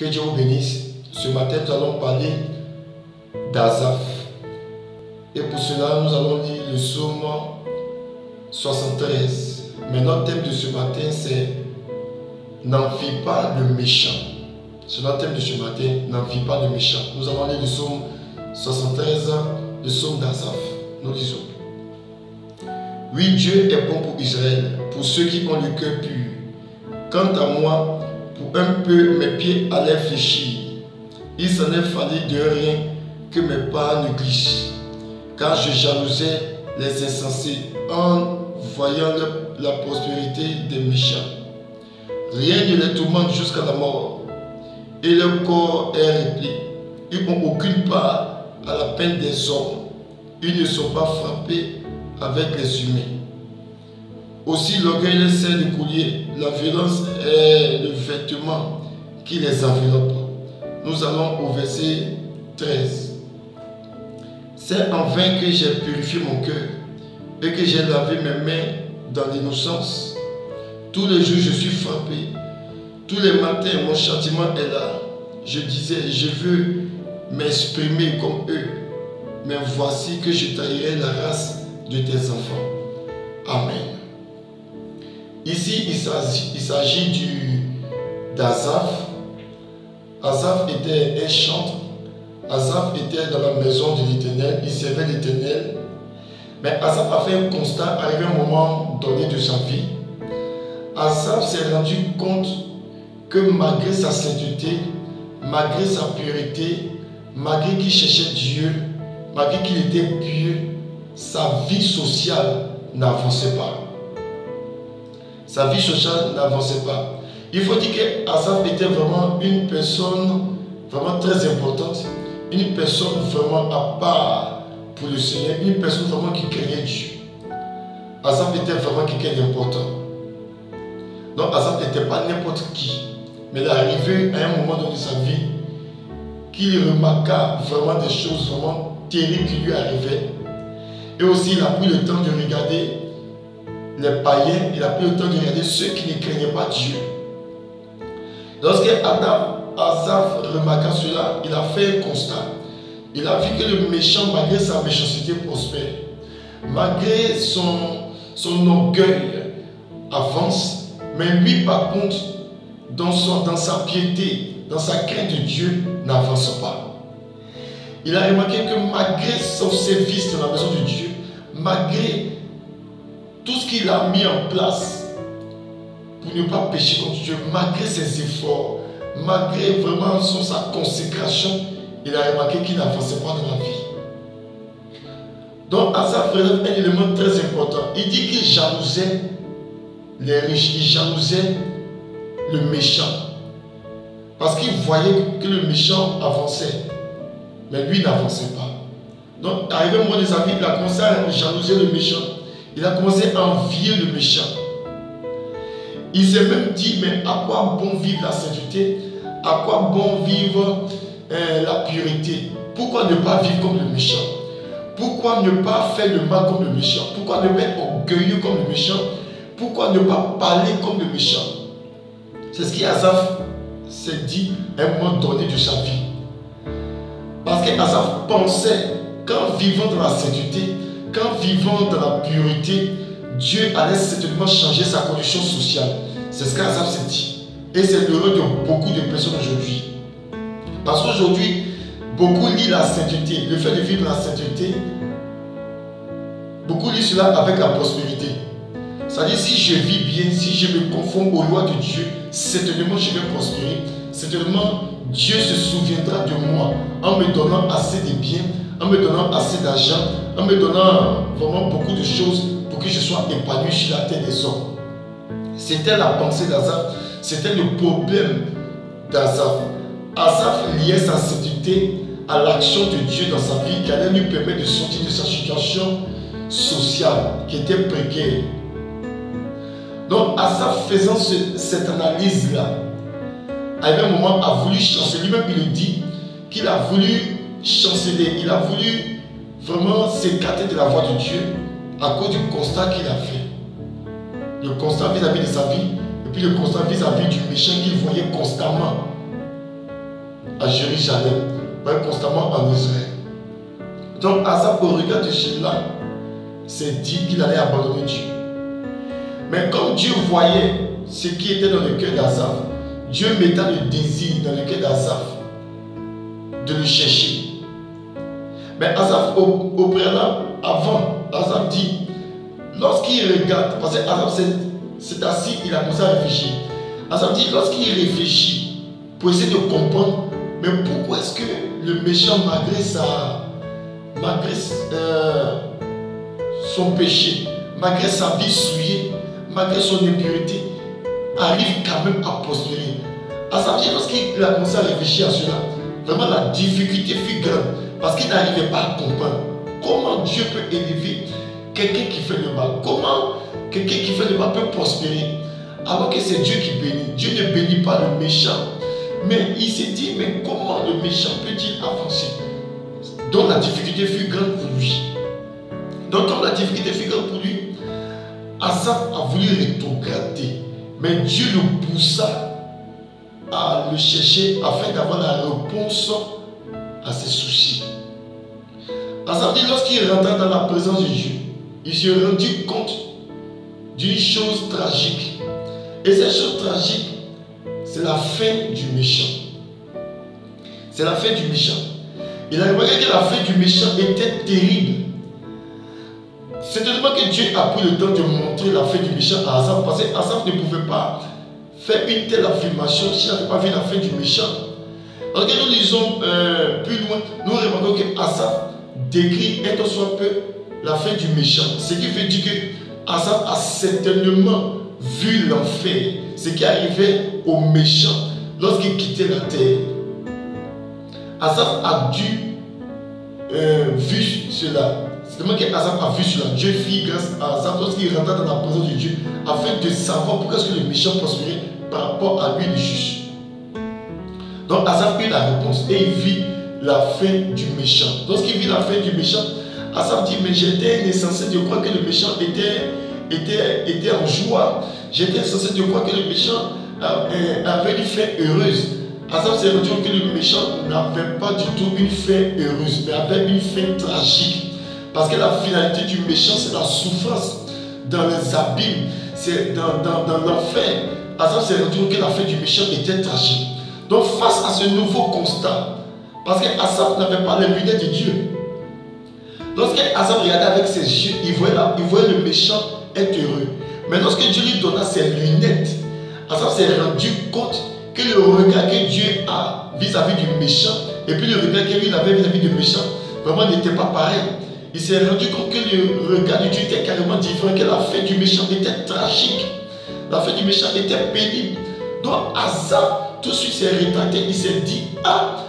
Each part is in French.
Que Dieu vous bénisse. Ce matin, nous allons parler d'Asaph. Et pour cela, nous allons lire le psaume 73. Mais notre thème de ce matin, c'est n'envie pas le méchant. C'est notre thème de ce matin, n'envie pas le méchant. Nous allons lire le psaume 73, le psaume d'Asaph. Nous disons: oui, Dieu est bon pour Israël, pour ceux qui ont le cœur pur. Quant à moi, pour un peu mes pieds allaient fléchir. Il s'en est fallu de rien que mes pas ne glissent. Car je jalousais les insensés en voyant la prospérité des méchants. Rien ne les tourmente jusqu'à la mort, et leur corps est réglé. Ils n'ont aucune part à la peine des hommes. Ils ne sont pas frappés avec les humains. Aussi l'orgueil les sert de collier, la violence est le vêtement qui les enveloppe. Nous allons au verset 13. C'est en vain que j'ai purifié mon cœur et que j'ai lavé mes mains dans l'innocence. Tous les jours je suis frappé. Tous les matins mon châtiment est là. Je disais, je veux m'exprimer comme eux. Mais voici que je taillerai la race de tes enfants. Amen. Ici, il s'agit d'Asaph. Asaph était un chantre. Asaph était dans la maison de l'Éternel. Il servait l'Éternel. Mais Asaph a fait un constat arrivé à un moment donné de sa vie. Asaph s'est rendu compte que malgré sa sainteté, malgré sa pureté, malgré qu'il cherchait Dieu, malgré qu'il était pieux, sa vie sociale n'avançait pas. Sa vie sociale n'avançait pas. Il faut dire qu'Asaph était vraiment une personne vraiment très importante, une personne vraiment à part pour le Seigneur, une personne vraiment qui craignait Dieu. Asaph était vraiment quelqu'un d'important. Donc Asaph n'était pas n'importe qui, mais il est arrivé à un moment de sa vie qu'il remarqua vraiment des choses vraiment terribles qui lui arrivaient. Et aussi il a pris le temps de regarder les païens, il a pris le temps de regarder ceux qui ne craignaient pas Dieu. Lorsque Asaph remarqua cela, il a fait un constat. Il a vu que le méchant, malgré sa méchanceté, prospère. Malgré son orgueil, avance. Mais lui, par contre, dans sa piété, dans sa crainte de Dieu, n'avance pas. Il a remarqué que malgré son service dans la maison de Dieu, malgré tout ce qu'il a mis en place pour ne pas pécher contre Dieu, malgré ses efforts, malgré vraiment sa consécration, il a remarqué qu'il n'avançait pas dans la vie. Donc Asaph relève un élément très important. Il dit qu'il jalousait les riches, il jalousait le méchant. Parce qu'il voyait que le méchant avançait, mais lui n'avançait pas. Donc arrivé au moment de sa vie, il a commencé à jalouser le méchant. Il a commencé à envier le méchant. Il s'est même dit, mais à quoi bon vivre la sainteté? À quoi bon vivre la pureté? Pourquoi ne pas vivre comme le méchant? Pourquoi ne pas faire le mal comme le méchant? Pourquoi ne pas être orgueilleux comme le méchant? Pourquoi ne pas parler comme le méchant? C'est ce qu'Asaph s'est dit à un moment donné de sa vie. Parce qu'Asaph pensait qu'en vivant dans la sainteté, qu'en vivant dans la pureté, Dieu allait certainement changer sa condition sociale. C'est ce qu'Asaph s'est dit. Et c'est l'heureux de beaucoup de personnes aujourd'hui. Parce qu'aujourd'hui, beaucoup lient la sainteté, le fait de vivre la sainteté, beaucoup lient cela avec la prospérité. C'est-à-dire, si je vis bien, si je me conforme aux lois de Dieu, certainement je vais prospérer. Certainement, Dieu se souviendra de moi en me donnant assez de biens, en me donnant assez d'argent, en me donnant vraiment beaucoup de choses pour que je sois épanoui sur la terre des hommes. C'était la pensée d'Asaph, c'était le problème d'Asaph. Asaph liait sa sainteté à l'action de Dieu dans sa vie qui allait lui permettre de sortir de sa situation sociale qui était précaire. Donc Asaph, faisant cette analyse-là, à un moment a voulu chanceler. Lui-même il le dit qu'il a voulu chanceler, il a voulu vraiment s'écarter de la voie de Dieu à cause du constat qu'il a fait. Le constat vis-à-vis de sa vie et puis le constat vis-à-vis du méchant qu'il voyait constamment. à Jérusalem, constamment en Israël. Donc Asaph, au regard de cela, s'est dit qu'il allait abandonner Dieu. Mais comme Dieu voyait ce qui était dans le cœur d'Asaph, Dieu mettait le désir dans le cœur d'Asaph de le chercher. Mais Asaph, au préalable, avant, Asaph dit, lorsqu'il regarde, parce que Asaph s'est assis, il a commencé à réfléchir. Asaph dit, lorsqu'il réfléchit, pour essayer de comprendre, mais pourquoi est-ce que le méchant, malgré son péché, malgré sa vie souillée, malgré son impureté, arrive quand même à prospérer. Asaph dit, lorsqu'il a commencé à réfléchir à cela, vraiment la difficulté fut grande, parce qu'il n'arrivait pas à comprendre comment Dieu peut élever quelqu'un qui fait le mal. Comment quelqu'un qui fait le mal peut prospérer alors que c'est Dieu qui bénit. Dieu ne bénit pas le méchant. Mais il s'est dit, mais comment le méchant peut-il avancer? Donc la difficulté fut grande pour lui. Donc comme la difficulté fut grande pour lui, Asaph a voulu rétrograder. Mais Dieu le poussa à le chercher afin d'avoir la réponse à ses soucis. Asaph dit, lorsqu'il rentra dans la présence de Dieu, il se rendit compte d'une chose tragique. Et cette chose tragique, c'est la fin du méchant. C'est la fin du méchant. Il a remarqué que la fin du méchant était terrible. C'est tellement que Dieu a pris le temps de montrer la fin du méchant à Asaph, parce qu'Asaph ne pouvait pas faire une telle affirmation s'il n'avait pas vu la fin du méchant. Alors que nous lisons plus loin, nous remarquons que Asaph décrit un tant soit peu la fin du méchant. Ce qui veut dire que Asaph a certainement vu l'enfer, ce qui arrivait aux méchants lorsqu'ils quittaient la terre. Asaph a dû vu cela. C'est tellement que Asaph a vu cela. Dieu fit grâce à Asaph lorsqu'il rentra dans la présence de Dieu afin de savoir pourquoi est-ce que le méchant prospérait par rapport à lui le juge. Donc Asaph eut la réponse et il vit la fin du méchant. Lorsqu'il vit la fin du méchant, Asaph dit, mais j'étais insensé de croire que le méchant était en joie. J'étais insensé de croire que le méchant avait une fin heureuse. Asaph s'est rendu compte que le méchant n'avait pas du tout une fin heureuse, mais avait une fin tragique. Parce que la finalité du méchant, c'est la souffrance dans les abîmes, c'est dans l'enfer. Asaph s'est rendu compte que la fin du méchant était tragique. Donc face à ce nouveau constat, parce qu'Asaph n'avait pas les lunettes de Dieu, lorsqu'Asaph regardait avec ses yeux, il voyait le méchant être heureux. Mais lorsque Dieu lui donna ses lunettes, Asaph s'est rendu compte que le regard que Dieu a vis-à-vis du méchant, et puis le regard que lui avait vis-à-vis du méchant, vraiment n'était pas pareil. Il s'est rendu compte que le regard de Dieu était carrément différent, que la fin du méchant était tragique. La fin du méchant était pénible. Donc Asaph, tout de suite s'est rétracté, il s'est dit, ah,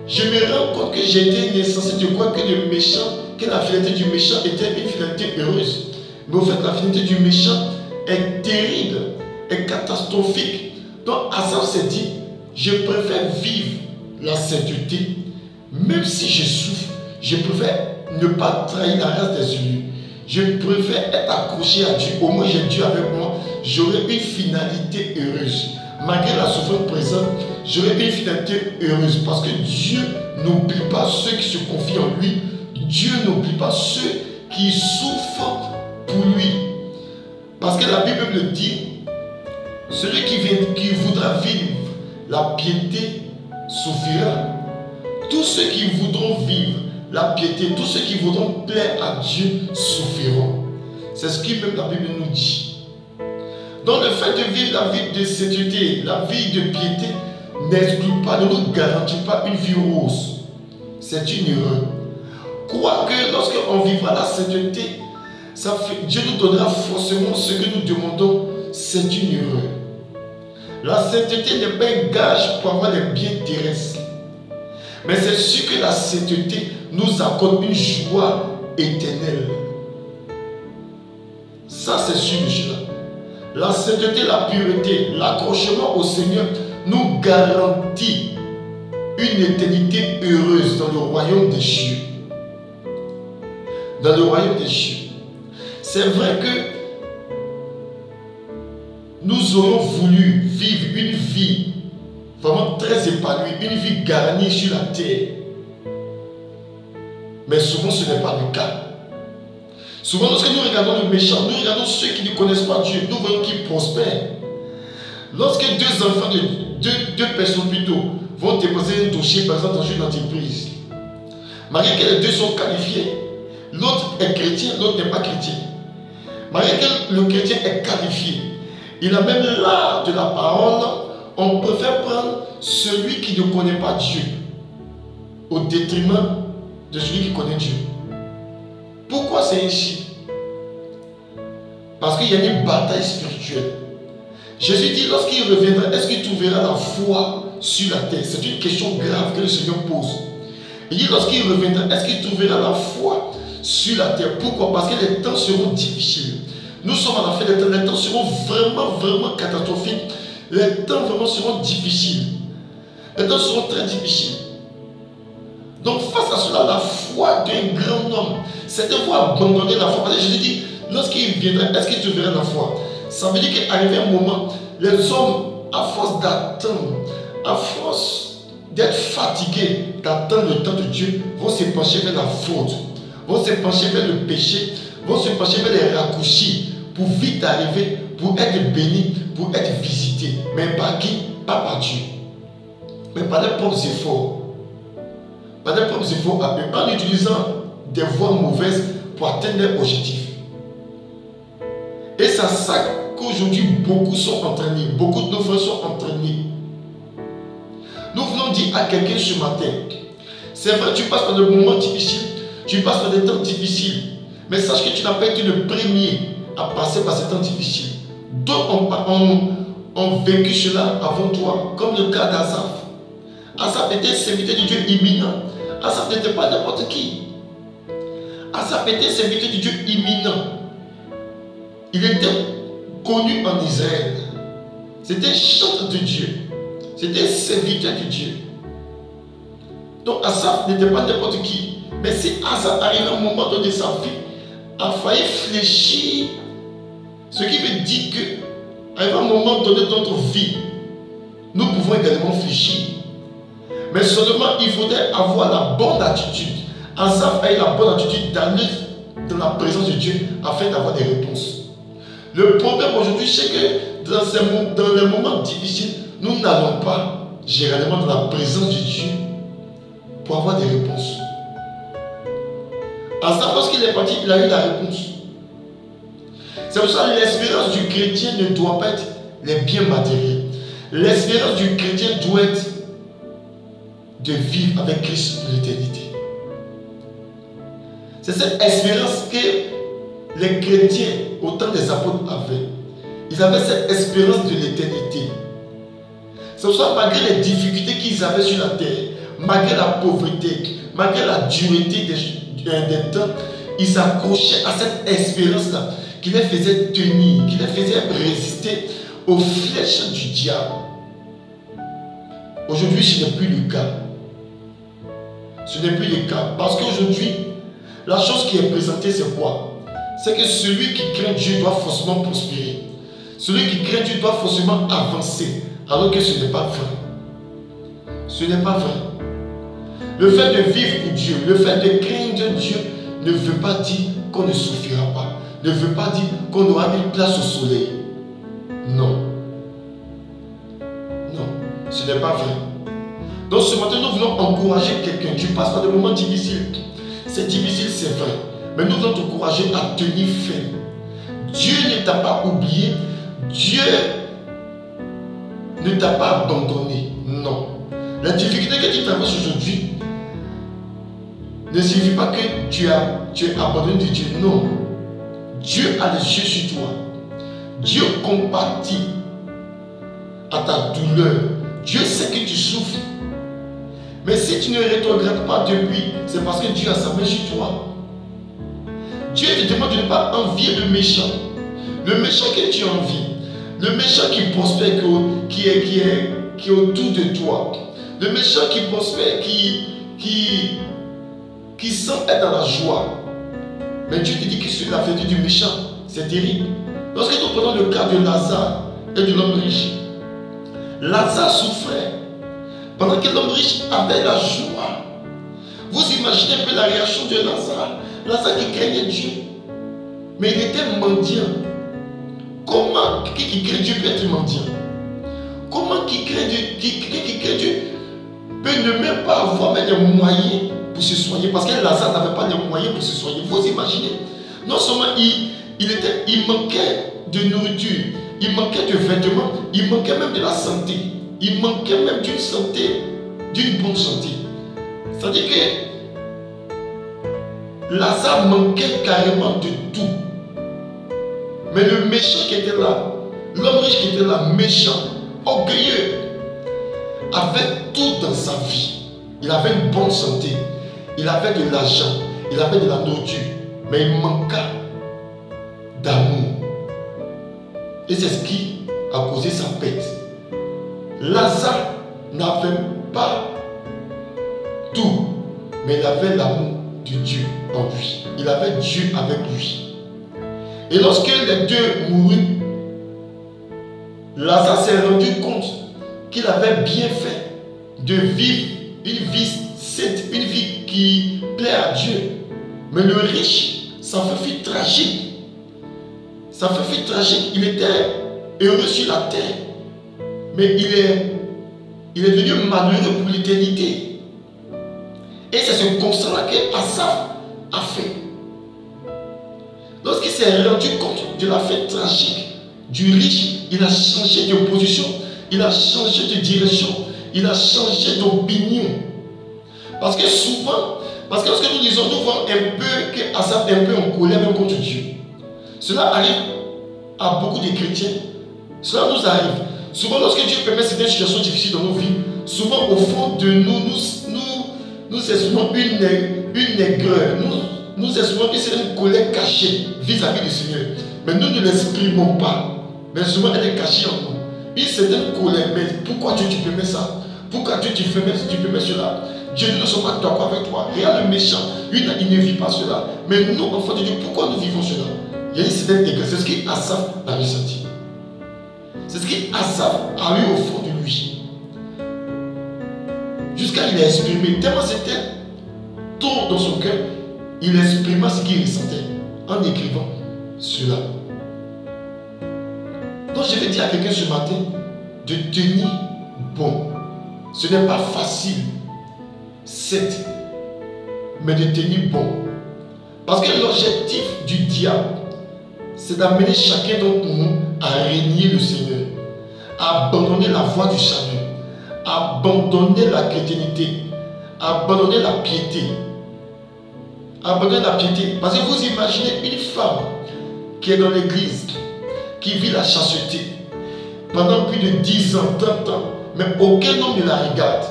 je me rends compte que j'étais insensé de croire que le méchant, que la finalité du méchant était une finalité heureuse. Mais au fait, la finalité du méchant est terrible, est catastrophique. Donc Asaph s'est dit, je préfère vivre la sainteté, même si je souffre, je préfère ne pas trahir la race des élus. Je préfère être accroché à Dieu. Au moins j'ai Dieu avec moi, j'aurai une finalité heureuse. Malgré la souffrance présente, j'aurai une finalité heureuse. Parce que Dieu n'oublie pas ceux qui se confient en lui. Dieu n'oublie pas ceux qui souffrent pour lui. Parce que la Bible le dit, celui qui voudra vivre la piété souffrira. Tous ceux qui voudront vivre la piété, tous ceux qui voudront plaire à Dieu souffriront. C'est ce qui même la Bible nous dit. Donc le fait de vivre la vie de sainteté, la vie de piété, n'exclut pas, ne nous garantit pas une vie rose. C'est une erreur. Quoique lorsqu'on vivra la sainteté, Dieu nous donnera forcément ce que nous demandons. C'est une erreur. La sainteté n'est pas un gage pour avoir les biens terrestres. Mais c'est sûr que la sainteté nous accorde une joie éternelle. Ça, c'est sûr de cela. La sainteté, la pureté, l'accrochement au Seigneur nous garantit une éternité heureuse dans le royaume des cieux. Dans le royaume des cieux. C'est vrai que nous aurions voulu vivre une vie vraiment très épanouie, une vie garnie sur la terre. Mais souvent, ce n'est pas le cas. Souvent, lorsque nous regardons le méchant, nous regardons ceux qui ne connaissent pas Dieu, nous voyons qu'ils prospèrent. Lorsque deux enfants, deux personnes plutôt, vont déposer un dossier, par exemple, dans une entreprise, malgré que les deux sont qualifiés, l'autre est chrétien, l'autre n'est pas chrétien. Malgré que le chrétien est qualifié, il a même l'art de la parole, on préfère prendre celui qui ne connaît pas Dieu au détriment de celui qui connaît Dieu. Pourquoi c'est ainsi? Parce qu'il y a une bataille spirituelle. Jésus dit, lorsqu'il reviendra, est-ce qu'il trouvera la foi sur la terre? C'est une question grave que le Seigneur pose. Il dit, lorsqu'il reviendra, est-ce qu'il trouvera la foi sur la terre? Pourquoi? Parce que les temps seront difficiles. Nous sommes à la fin des temps. Les temps seront vraiment catastrophiques. Les temps vraiment seront difficiles. Les temps seront très difficiles. Donc face à cela, la foi d'un grand homme, c'est de pouvoir abandonner la foi. Parce que Jésus dit, lorsqu'il viendra, est-ce qu'il trouvera la foi? Ça veut dire qu'arrivé un moment, les hommes, à force d'attendre, à force d'être fatigués, d'attendre le temps de Dieu, vont se pencher vers la faute, vont se pencher vers le péché, vont se pencher vers les raccourcis, pour vite arriver, pour être bénis, pour être visités. Mais par qui? Pas par Dieu. Mais par leurs propres efforts. Par leurs propres efforts à eux, en utilisant des voies mauvaises pour atteindre leur objectif. Et c'est ça qu'aujourd'hui beaucoup sont entraînés, beaucoup de nos frères sont entraînés. Nous voulons dire à quelqu'un ce matin, c'est vrai, tu passes par des moments difficiles, tu passes par des temps difficiles, mais sache que tu n'as pas été le premier à passer par ces temps difficiles. D'autres ont vécu cela avant toi, comme le cas d'Asaph. Asaph était serviteur du Dieu imminent. Asaph n'était pas n'importe qui. Asaph était serviteur du Dieu imminent. Il était connu en Israël. C'était chanteur de Dieu. C'était serviteur de Dieu. Donc Asaph n'était pas n'importe qui. Mais si Asaph arrive à un moment donné de sa vie, a failli fléchir, ce qui veut dire qu'à un moment donné de notre vie, nous pouvons également fléchir. Mais seulement il faudrait avoir la bonne attitude. Asaph a eu la bonne attitude d'aller dans la présence de Dieu afin d'avoir des réponses. Le problème aujourd'hui, c'est que dans les moments difficiles, nous n'allons pas généralement dans la présence de Dieu pour avoir des réponses. Asaph, lorsqu'il est parti, il a eu la réponse. C'est pour ça que l'espérance du chrétien ne doit pas être les biens matériels. L'espérance du chrétien doit être de vivre avec Christ pour l'éternité. C'est cette espérance que les chrétiens, au temps des apôtres, avaient. Ils avaient cette espérance de l'éternité. C'est pour ça que malgré les difficultés qu'ils avaient sur la terre, malgré la pauvreté, malgré la dureté des temps, ils s'accrochaient à cette espérance-là qui les faisait tenir, qui les faisait résister aux flèches du diable. Aujourd'hui, ce n'est plus le cas. Ce n'est plus le cas. Parce qu'aujourd'hui, la chose qui est présentée, c'est quoi? C'est que celui qui craint Dieu doit forcément prospérer. Celui qui craint Dieu doit forcément avancer. Alors que ce n'est pas vrai. Ce n'est pas vrai. Le fait de vivre pour Dieu, le fait de craindre Dieu ne veut pas dire qu'on ne souffrira pas. Ne veut pas dire qu'on aura une place au soleil. Non. Non, ce n'est pas vrai. Donc ce matin, nous voulons encourager quelqu'un. Tu passes par des moments difficiles. C'est difficile, c'est vrai. Mais nous voulons t'encourager à tenir ferme. Dieu ne t'a pas oublié. Dieu ne t'a pas abandonné. Non. La difficulté que tu traverses aujourd'hui ne signifie pas que tu es abandonné de Dieu. Non. Dieu a les yeux sur toi. Dieu compatit à ta douleur. Dieu sait que tu souffres. Mais si tu ne rétrogrades pas depuis, c'est parce que Dieu a sa main sur toi. Dieu te demande de ne pas envier le méchant. Le méchant que tu envies. Le méchant qui prospère, qui est autour de toi. Le méchant qui prospère, qui sent être dans la joie. Mais Dieu te dit que c'est la fête du méchant. C'est terrible. Lorsque nous prenons le cas de Lazare et de l'homme riche, Lazare souffrait. Pendant que l'homme riche avait la joie. Vous imaginez un peu la réaction de Lazare. Lazare qui craignait Dieu. Mais il était mendiant. Comment quelqu'un qui craint Dieu peut être mendiant? Comment qui craint Dieu peut ne même pas avoir les moyens pour se soigner? Parce que Lazare n'avait pas les moyens pour se soigner. Vous imaginez? Non seulement il manquait de nourriture, il manquait de vêtements, il manquait même de la santé. Il manquait même d'une santé, d'une bonne santé. C'est-à-dire que Lazare manquait carrément de tout. Mais le méchant qui était là, l'homme riche qui était là, méchant, orgueilleux, avait tout dans sa vie. Il avait une bonne santé, il avait de l'argent, il avait de la nourriture, mais il manqua d'amour. Et c'est ce qui a causé sa perte. Lazare n'avait pas tout, mais il avait l'amour de Dieu en lui. Il avait Dieu avec lui. Et lorsque les deux moururent, Lazare s'est rendu compte qu'il avait bien fait de vivre une vie sainte, une vie qui plaît à Dieu. Mais le riche, ça fait tragique. Ça fait tragique. Il était heureux sur la terre. Mais il est devenu malheureux pour l'éternité. Et c'est ce constat-là qu'Asaph a fait. Lorsqu'il s'est rendu compte de la fête tragique du riche, il a changé de position, il a changé de direction, il a changé d'opinion. Parce que souvent, parce que lorsque nous disons, nous voyons un peu qu'Asaph est un peu en colère même contre Dieu. Cela arrive à beaucoup de chrétiens. Cela nous arrive. Souvent, lorsque Dieu permet certaines situations difficiles dans nos vies, souvent au fond de nous exprimons une aigreur. Nous exprimons une colère cachée vis-à-vis du Seigneur. Mais nous ne l'exprimons pas. Mais souvent, elle est cachée en nous. Une certaine colère. Mais pourquoi Dieu tu permets ça? Pourquoi Dieu tu permets cela? Dieu, nous ne sommes pas d'accord avec toi. Regarde le méchant. Lui, il ne vit pas cela. Mais nous, enfants de Dieu, pourquoi nous vivons cela? Il y a une certaine aigreur. C'est ce qu'Asaph a ressenti. C'est ce qu'Asaph a eu au fond de lui. Jusqu'à il a exprimé. Tellement c'était tôt dans son cœur. Il exprima ce qu'il ressentait en écrivant cela. Donc je vais dire à quelqu'un ce matin de tenir bon. Ce n'est pas facile, certes, mais de tenir bon. Parce que l'objectif du diable, c'est d'amener chacun d'entre nous à régner le Seigneur, à abandonner la voie du salut, à abandonner la chrétienté, à abandonner la piété. Abandonner la piété. Parce que vous imaginez une femme qui est dans l'église, qui vit la chasteté pendant plus de 10 ans, 30 ans, mais aucun homme ne la regarde,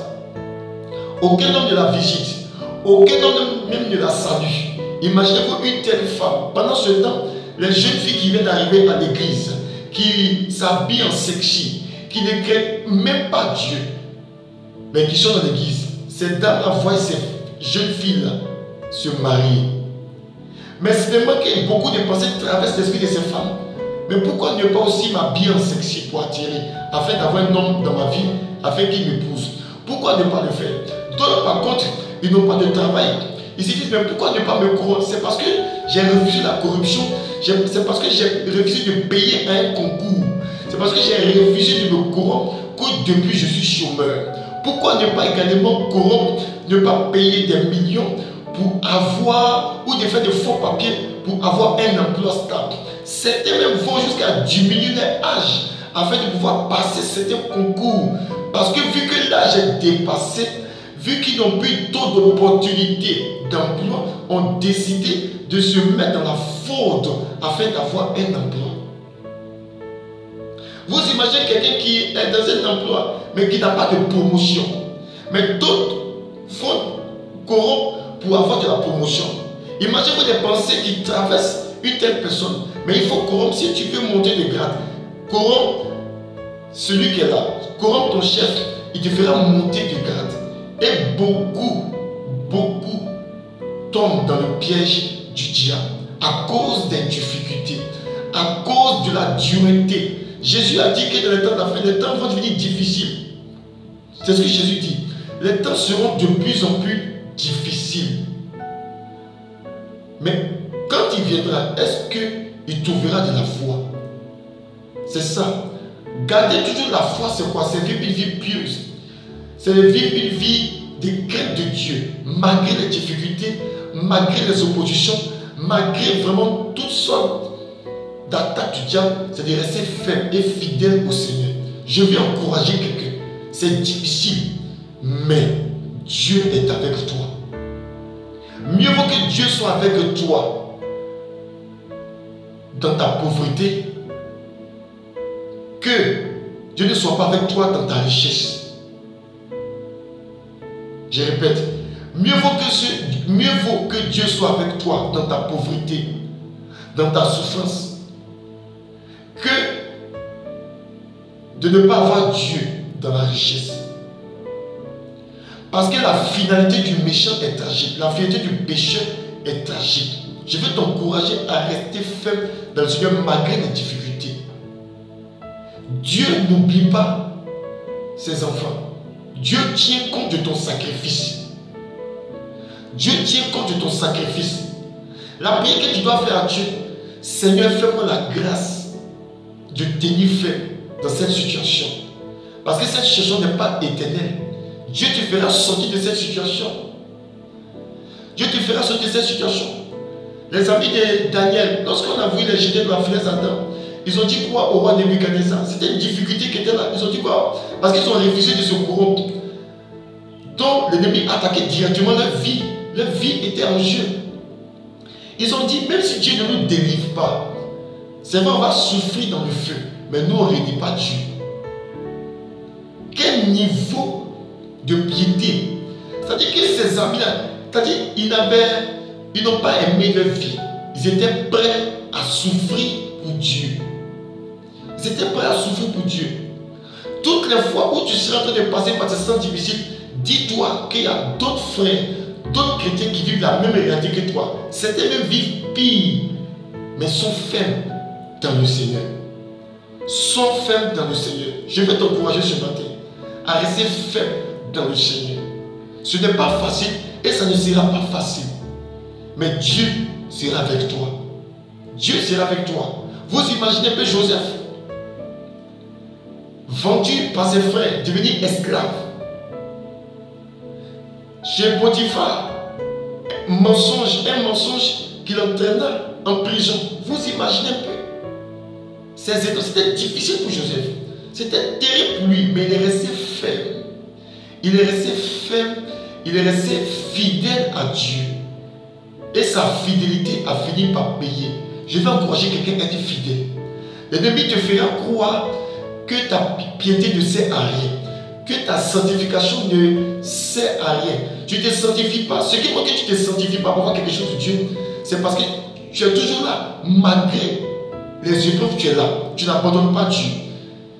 aucun homme ne la visite, aucun homme même ne la salue. Imaginez-vous une telle femme. Pendant ce temps, les jeunes filles qui viennent d'arriver à l'église, qui s'habillent en sexy, qui ne craignent même pas Dieu, mais qui sont dans l'église, ces dames voient ces jeunes filles-là se marier. Mais c'est vraiment que beaucoup de pensées traversent l'esprit de ces femmes. Mais pourquoi ne pas aussi m'habiller en sexy pour attirer, afin d'avoir un homme dans ma vie, afin qu'il m'épouse? Pourquoi ne pas le faire? D'autres par contre, ils n'ont pas de travail. Ils se disent, mais pourquoi ne pas me corrompre? C'est parce que j'ai refusé la corruption. C'est parce que j'ai refusé de payer un concours. C'est parce que j'ai refusé de me corrompre que depuis je suis chômeur. Pourquoi ne pas également corrompre, ne pas payer des millions pour avoir, ou de faire de faux papiers pour avoir un emploi stable? Certains même vont jusqu'à diminuer leur âge afin de pouvoir passer certains concours. Parce que vu que l'âge est dépassé, vu qu'ils n'ont plus d'autres d'opportunités d'emploi, ont décidé de se mettre dans la faute afin d'avoir un emploi. Vous imaginez quelqu'un qui est dans un emploi, mais qui n'a pas de promotion. Mais d'autres font corrompre pour avoir de la promotion. Imaginez-vous des pensées qui traversent une telle personne. Mais il faut corrompre si tu veux monter de grade. Corrompre celui qui est là. Corrompre ton chef, il te fera monter de grade. Et beaucoup tombent dans le piège du diable à cause des difficultés, à cause de la dureté. Jésus a dit que dans les temps d'affaires, les temps vont devenir difficiles. C'est ce que Jésus dit. les temps seront de plus en plus difficiles. Mais quand il viendra, est-ce qu'il trouvera de la foi? C'est ça. Garder toujours la foi, c'est quoi? C'est vivre une vie pieuse. C'est vivre une vie de crainte de Dieu, malgré les difficultés, malgré les oppositions, malgré vraiment toutes sortes d'attaques du diable. C'est de rester ferme et fidèle au Seigneur. Je vais encourager quelqu'un. C'est difficile, mais Dieu est avec toi. Mieux vaut que Dieu soit avec toi dans ta pauvreté que Dieu ne soit pas avec toi dans ta richesse. Je répète, mieux vaut que Dieu soit avec toi dans ta pauvreté, dans ta souffrance, que de ne pas avoir Dieu dans la richesse. Parce que la finalité du méchant est tragique, la finalité du pécheur est tragique. Je veux t'encourager à rester ferme dans le Seigneur malgré les difficultés. Dieu n'oublie pas ses enfants. Dieu tient compte de ton sacrifice. Dieu tient compte de ton sacrifice. La prière que tu dois faire à Dieu, Seigneur, fais-moi la grâce de tenir ferme dans cette situation. Parce que cette situation n'est pas éternelle. Dieu te fera sortir de cette situation. Dieu te fera sortir de cette situation. Les amis de Daniel, lorsqu'on a vu les jeter de la falaise Adam, ils ont dit quoi au roi Nebuchadnezzar? C'était une difficulté qui était là. Ils ont dit quoi? Parce qu'ils ont refusé de se corrompre. Donc l'ennemi attaquait directement leur vie. Leur vie était en jeu. Ils ont dit, même si Dieu ne nous délivre pas, c'est vrai, on va souffrir dans le feu. Mais nous, on ne réunit pas Dieu. Quel niveau de piété! C'est-à-dire que ces amis-là, c'est-à-dire ils n'ont pas aimé leur vie. Ils étaient prêts à souffrir pour Dieu. Ils étaient prêts à souffrir pour Dieu. Toutes les fois où tu seras en train de passer par ces temps difficiles, dis-toi qu'il y a d'autres frères, d'autres chrétiens qui vivent la même réalité que toi. Certains même vivent pire, mais sont fermes dans le Seigneur. Sont fermes dans le Seigneur. Je vais t'encourager ce matin à rester ferme dans le Seigneur. Ce n'est pas facile et ça ne sera pas facile. Mais Dieu sera avec toi. Dieu sera avec toi. Vous imaginez un peu Joseph, vendu par ses frères, devenu esclave. Chez Potiphar, un mensonge qui l'entraîna en prison. Vous imaginez un peu. C'était difficile pour Joseph. C'était terrible pour lui, mais il est resté ferme. Il est resté ferme, il est resté fidèle à Dieu. Et sa fidélité a fini par payer. Je vais encourager quelqu'un à être fidèle. L'ennemi te fera croire que ta piété ne sert à rien, que ta sanctification ne sert à rien. Tu ne te sanctifies pas. Ce qui montre que tu ne te sanctifies pas pour voir quelque chose de Dieu, c'est parce que tu es toujours là, malgré les épreuves, tu es là. Tu n'abandonnes pas Dieu.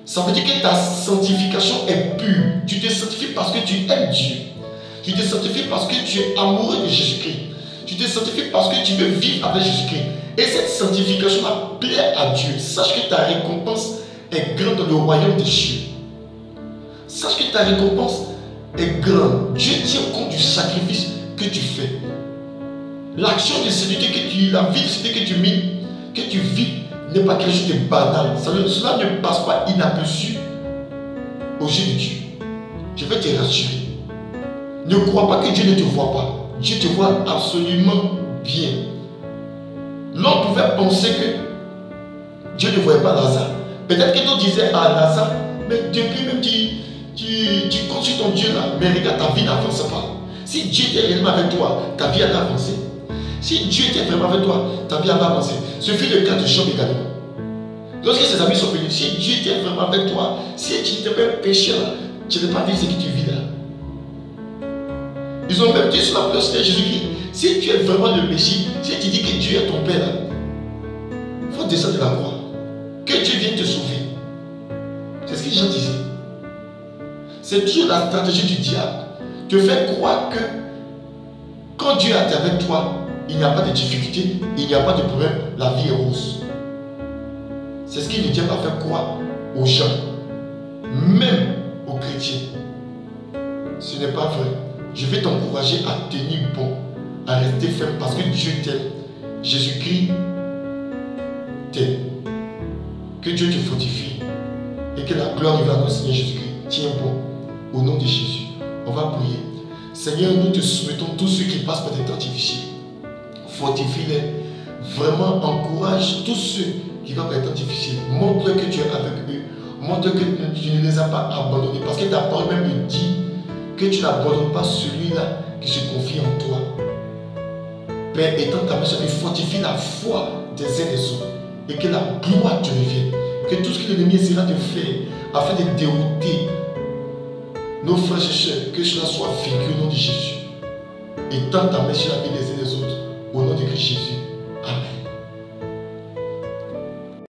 Ça veut dire que ta sanctification est pure. Tu te sanctifies parce que tu aimes Dieu. Tu te sanctifies parce que tu es amoureux de Jésus-Christ. Tu te sanctifies parce que tu veux vivre avec Jésus-Christ. Et cette sanctification plaît à Dieu. Sache que ta récompense est grande dans le royaume des cieux. Sache que ta récompense est grande. Dieu tient compte du sacrifice que tu fais. L'action de sainteté la vie de sainteté que tu vis, n'est pas quelque chose de banal. Cela ne passe pas inaperçu aux yeux de Dieu. Je vais te rassurer. Ne crois pas que Dieu ne te voit pas. Dieu te voit absolument bien. L'on pouvait penser que Dieu ne voyait pas Lazare. Peut-être que l'on disait à Lazare, mais depuis même tu comptes sur ton Dieu là, mais regarde, ta vie n'avance pas. Si Dieu était réellement avec toi, ta vie allait avancer. Si Dieu était vraiment avec toi, ta vie allait avancer. Ce fut le cas de Job également. Lorsque ses amis sont venus, si Dieu était vraiment avec toi, si tu n'étais pas un pécheur, tu n'allais pas vivre ce que tu vis là. Ils ont même dit sur la place de Jésus-Christ, si tu es vraiment le Messie, si tu dis que Dieu est ton Père, il faut descendre de la croix. Que Dieu vienne te sauver. C'est ce que les gens disaient. C'est toujours la stratégie du diable. Te faire croire que quand Dieu est avec toi, il n'y a pas de difficulté, il n'y a pas de problème, la vie est rose. C'est ce que le diable a fait croire aux gens, même aux chrétiens. Ce n'est pas vrai. Je vais t'encourager à tenir bon, à rester ferme parce que Dieu t'aime. Jésus-Christ t'aime. Que Dieu te fortifie et que la gloire arrive à notre Seigneur Jésus-Christ. Tiens bon, au nom de Jésus. On va prier. Seigneur, nous te soumettons tous ceux qui passent par des temps difficiles. Fortifie-les. Vraiment, encourage tous ceux qui vont par des temps difficiles. Montre que tu es avec eux. Montre que tu ne les as pas abandonnés. Parce que ta parole même me dit que tu n'abandonnes pas celui-là qui se confie en toi. Père, étends ta main sur lui, fortifie la foi des uns et des autres. Et que la gloire te revienne. Que tout ce que l'ennemi essaiera de faire afin de dérouter nos frères et sœurs, que cela soit vaincu au nom de Jésus. Étends ta main sur la vie des uns et des autres. Au nom de Christ Jésus.